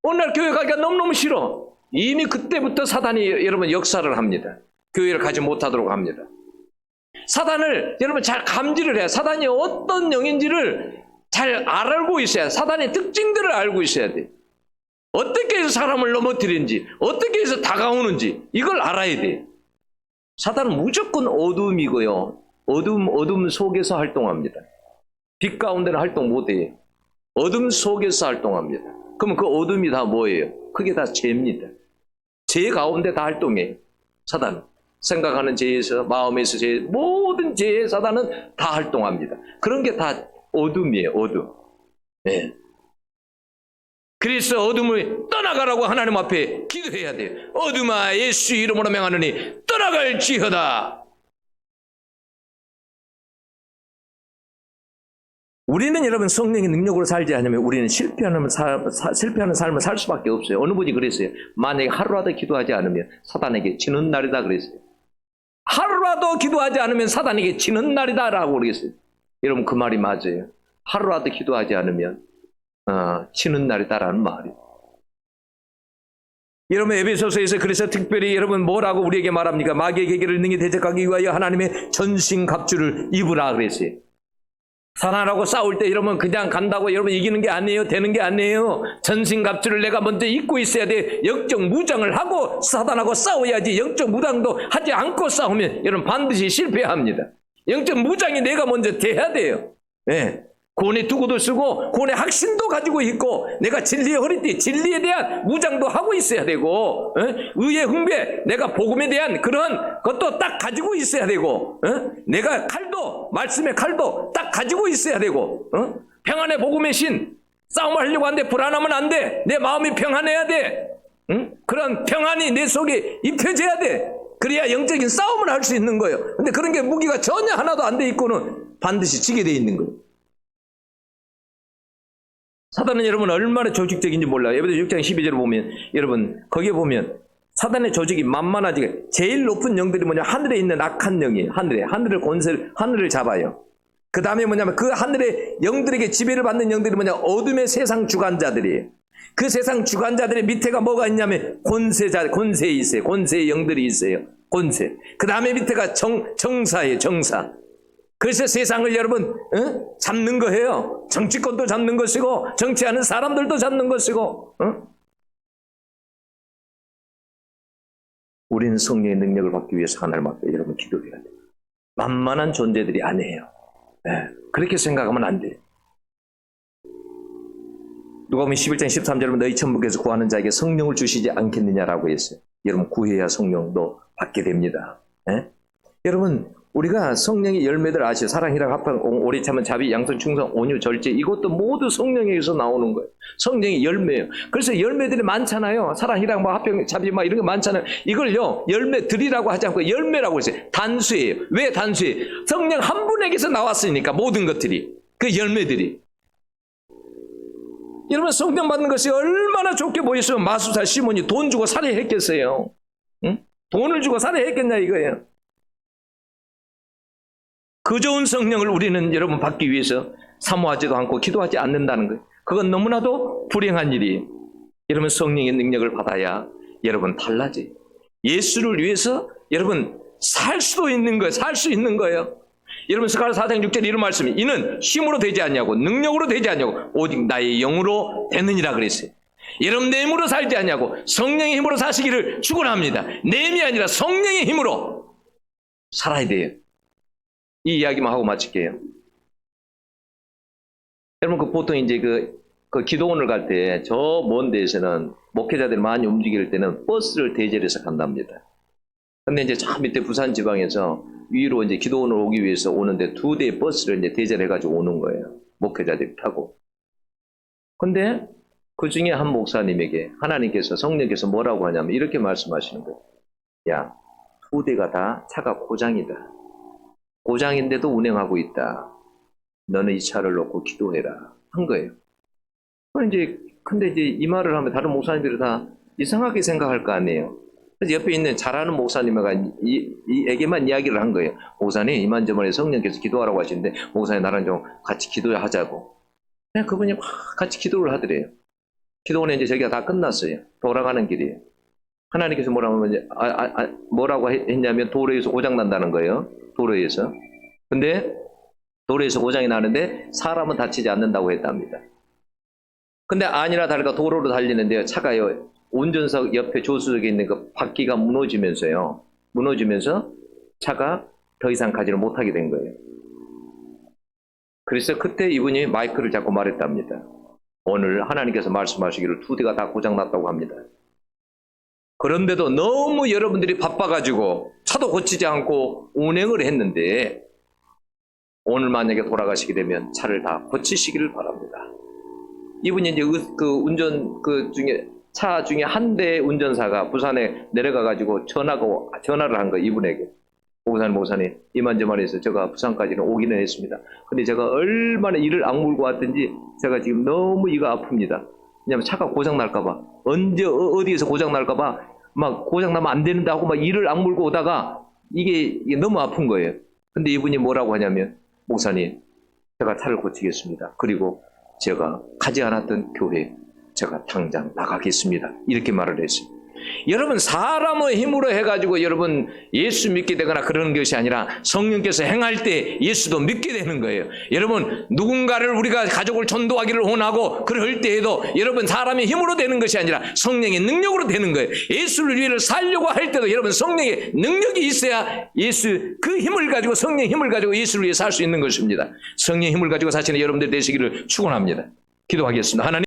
S1: 오늘 교회 가기가 너무너무 싫어. 이미 그때부터 사단이 여러분 역사를 합니다. 교회를 가지 못하도록 합니다. 사단을 여러분 잘 감지를 해야, 사단이 어떤 영인지를 잘 알고 있어야, 사단의 특징들을 알고 있어야 돼. 어떻게 해서 사람을 넘어뜨리는지, 어떻게 해서 다가오는지 이걸 알아야 돼. 사단은 무조건 어둠이고요. 어둠 속에서 활동합니다. 빛 가운데는 활동 못해요. 어둠 속에서 활동합니다. 그러면 그 어둠이 다 뭐예요? 그게 다 죄입니다. 죄 가운데 다 활동해요. 사단. 생각하는 죄에서, 마음에서 죄, 모든 죄에 사단은 다 활동합니다. 그런 게 다 어둠이에요. 어둠. 네. 그래서 어둠을 떠나가라고 하나님 앞에 기도해야 돼요. 어둠아 예수 이름으로 명하노니 떠나갈지어다. 우리는 여러분 성령의 능력으로 살지 않으면 우리는 실패하는 삶을 살 수밖에 없어요. 어느 분이 그랬어요. 만약에 하루라도 기도하지 않으면 사단에게 지는 날이다 그랬어요. 하루라도 기도하지 않으면 사단에게 지는 날이다 라고 그랬어요. 여러분 그 말이 맞아요. 하루라도 기도하지 않으면 지는 날이다라는 말이에요. 여러분 에베소서에서 그래서 특별히 여러분 뭐라고 우리에게 말합니까? 마귀의 계계를 능히 대적하기 위하여 하나님의 전신갑주를 입으라 그랬어요. 사단하고 싸울 때 여러분 그냥 간다고 여러분 이기는 게 아니에요. 되는 게 아니에요. 전신갑주를 내가 먼저 입고 있어야 돼. 영적 무장을 하고 사단하고 싸워야지. 영적 무장도 하지 않고 싸우면 여러분 반드시 실패합니다. 영적 무장이 내가 먼저 돼야 돼요. 네. 구원의 투구도 쓰고 구원의 확신도 가지고 있고 내가 진리의 허리띠, 진리에 대한 무장도 하고 있어야 되고 의의 흥배, 내가 복음에 대한 그런 것도 딱 가지고 있어야 되고 내가 칼도, 말씀의 칼도 딱 가지고 있어야 되고 평안의 복음의 신, 싸움을 하려고 하는데 불안하면 안 돼. 내 마음이 평안해야 돼. 그런 평안이 내 속에 입혀져야 돼. 그래야 영적인 싸움을 할 수 있는 거예요. 근데 그런 게 무기가 전혀 하나도 안 돼 있고는 반드시 지게 돼 있는 거예요. 사단은 여러분 얼마나 조직적인지 몰라요. 에베소 6장 12절을 보면 여러분 거기에 보면 사단의 조직이 만만하지. 제일 높은 영들이 뭐냐? 하늘에 있는 악한 영이에요. 하늘을 잡아요. 그 다음에 뭐냐면 그 하늘의 영들에게 지배를 받는 영들이 뭐냐? 어둠의 세상 주관자들이에요. 그 세상 주관자들의 밑에가 뭐가 있냐면 권세 있어요. 권세의 영들이 있어요. 권세. 그 다음에 밑에가 정사예요. 정사. 그래서 세상을 여러분 잡는 거예요. 정치권도 잡는 것이고 정치하는 사람들도 잡는 것이고 우리는 성령의 능력을 받기 위해서 하나님 앞에 여러분 기도해야 돼요. 만만한 존재들이 아니에요. 그렇게 생각하면 안 돼요. 누가복음 11장 13절에 너희 천부께서 구하는 자에게 성령을 주시지 않겠느냐라고 했어요. 여러분 구해야 성령도 받게 됩니다. 여러분 우리가 성령의 열매들 아시죠? 사랑, 희락, 합한, 오래 참은, 자비, 양선, 충성, 온유, 절제 이것도 모두 성령에서 나오는 거예요. 성령의 열매예요. 그래서 열매들이 많잖아요. 사랑, 희락, 합평, 자비 이런 게 많잖아요. 이걸요 열매들이라고 하지 않고 열매라고 했어요. 단수예요. 왜 단수예요? 성령 한 분에게서 나왔으니까 모든 것들이 그 열매들이. 여러분 성령 받는 것이 얼마나 좋게 보였으면 마수사 시몬이 돈 주고 살해했겠어요? 응? 돈을 주고 살해했겠냐 이거예요. 그 좋은 성령을 우리는 여러분 받기 위해서 사모하지도 않고 기도하지 않는다는 거예요. 그건 너무나도 불행한 일이에요. 여러분 성령의 능력을 받아야 여러분 달라져요. 예수를 위해서 여러분 살 수도 있는 거예요. 살 수 있는 거예요. 여러분 스가랴 4장 6절 이런 말씀이 이는 힘으로 되지 않냐고 능력으로 되지 않냐고 오직 나의 영으로 되느니라 그랬어요. 여러분 내 힘으로 살지 않냐고 성령의 힘으로 사시기를 축원합니다. 내 힘이 아니라 성령의 힘으로 살아야 돼요. 이 이야기만 하고 마칠게요. 여러분 보통 이제 그 기도원을 갈 때 저 먼 데에서는 목회자들이 많이 움직일 때는 버스를 대절해서 간답니다. 근데 이제 저 밑에 부산 지방에서 위로 이제 기도원을 오기 위해서 오는데 2대의 버스를 이제 대절해가지고 오는 거예요. 목회자들이 타고. 근데 그 중에 한 목사님에게 하나님께서 성령께서 뭐라고 하냐면 이렇게 말씀하시는 거예요. 야, 2대가 다 차가 고장이다. 고장인데도 운행하고 있다. 너는 이 차를 놓고 기도해라. 한 거예요. 근데 이제 이 말을 하면 다른 목사님들이 다 이상하게 생각할 거 아니에요. 그래서 옆에 있는 잘하는 목사님에게 에게만 이야기를 한 거예요. 목사님, 이만저만에 성령께서 기도하라고 하시는데, 목사님 나랑 좀 같이 기도하자고. 그냥 그분이 막 같이 기도를 하더래요. 기도는 이제 저기가 다 끝났어요. 돌아가는 길이에요. 하나님께서 뭐라고 했냐면 도로에서 고장 난다는 거예요. 도로에서. 근데 도로에서 고장이 나는데 사람은 다치지 않는다고 했답니다. 근데 아니나 다를까 도로로 달리는데요. 차가요. 운전석 옆에 조수석에 있는 그 바퀴가 무너지면서 차가 더 이상 가지를 못하게 된 거예요. 그래서 그때 이분이 마이크를 잡고 말했답니다. 오늘 하나님께서 말씀하시기를 2대가 다 고장났다고 합니다. 그런데도 너무 여러분들이 바빠가지고 차도 고치지 않고 운행을 했는데 오늘 만약에 돌아가시게 되면 차를 다 고치시기를 바랍니다. 이분이 이제 차 중에 한 대의 운전사가 부산에 내려가가지고 전화를 한 거예요. 이분에게. 목사님, 이만저만해서 제가 부산까지는 오기는 했습니다. 근데 제가 얼마나 이를 악물고 왔든지 제가 지금 너무 이가 아픕니다. 왜냐면 차가 고장날까봐. 언제, 어디에서 고장날까봐 막 고장나면 안 된다 하고 막 이를 악물고 오다가 이게 너무 아픈 거예요. 근데 이분이 뭐라고 하냐면, 목사님, 제가 차를 고치겠습니다. 그리고 제가 가지 않았던 교회, 제가 당장 나가겠습니다. 이렇게 말을 했어요. 여러분 사람의 힘으로 해가지고 여러분 예수 믿게 되거나 그러는 것이 아니라 성령께서 행할 때 예수도 믿게 되는 거예요. 여러분 누군가를 우리가 가족을 전도하기를 원하고 그럴 때에도 여러분 사람의 힘으로 되는 것이 아니라 성령의 능력으로 되는 거예요. 예수를 위해 살려고 할 때도 여러분 성령의 능력이 있어야 예수 그 힘을 가지고 성령의 힘을 가지고 예수를 위해 살 수 있는 것입니다. 성령의 힘을 가지고 사시는 여러분들 되시기를 축원합니다. 기도하겠습니다. 하나님